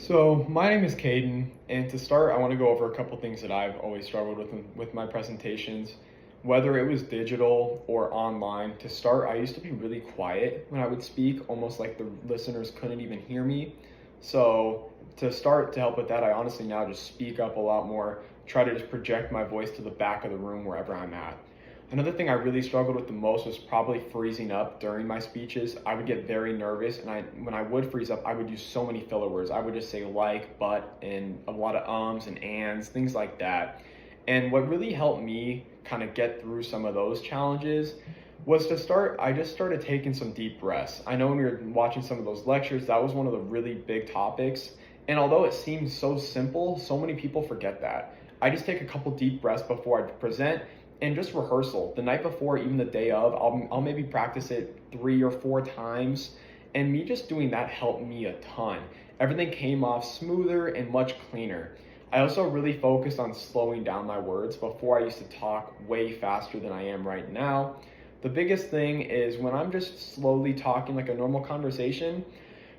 So my name is Caden, and to start, I want to go over a couple things that I've always struggled with my presentations, whether it was digital or online. To start, I used to be really quiet when I would speak, almost like the listeners couldn't even hear me. So to start, to help with that, I honestly now just speak up a lot more, try to just project my voice to the back of the room wherever I'm at. Another thing I really struggled with the most was probably freezing up during my speeches. I would get very nervous, and when I would freeze up, I would use so many filler words. I would just say like, but, and a lot of ums and ands, things like that. And what really helped me kind of get through some of those challenges was to start, I just started taking some deep breaths. I know when we were watching some of those lectures, that was one of the really big topics. And although it seems so simple, so many people forget that. I just take a couple deep breaths before I present, and just rehearsal the night before, even the day of. I'll maybe practice it 3 or 4 times, and me just doing that helped me a ton. Everything came off smoother and much cleaner. I also really focused on slowing down my words. Before, I used to talk way faster than I am right now. The biggest thing is when I'm just slowly talking like a normal conversation,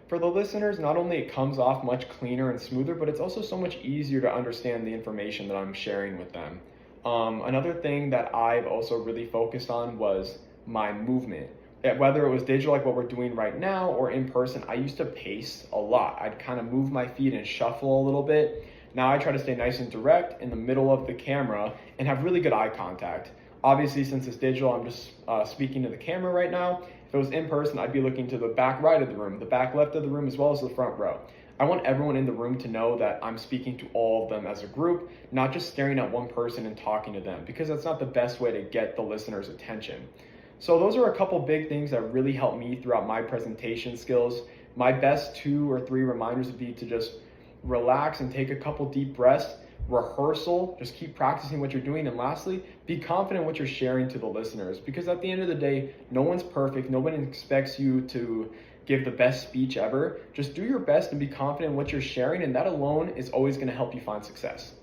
for the listeners, not only it comes off much cleaner and smoother, but it's also so much easier to understand the information that I'm sharing with them. Another thing that I've also really focused on was my movement. Whether it was digital, like what we're doing right now, or in person, I used to pace a lot. I'd kind of move my feet and shuffle a little bit. Now I try to stay nice and direct in the middle of the camera and have really good eye contact. Obviously, since it's digital, I'm just speaking to the camera right now. If it was in person, I'd be looking to the back right of the room, the back left of the room, as well as the front row. I want everyone in the room to know that I'm speaking to all of them as a group, not just staring at one person and talking to them, because that's not the best way to get the listener's attention. So those are a couple big things that really helped me throughout my presentation skills. My best 2 or 3 reminders would be to just relax and take a couple deep breaths. Rehearsal, just keep practicing what you're doing. And lastly, be confident what you're sharing to the listeners, because at the end of the day, no one's perfect. Nobody expects you to give the best speech ever. Just do your best and be confident in what you're sharing, and that alone is always going to help you find success.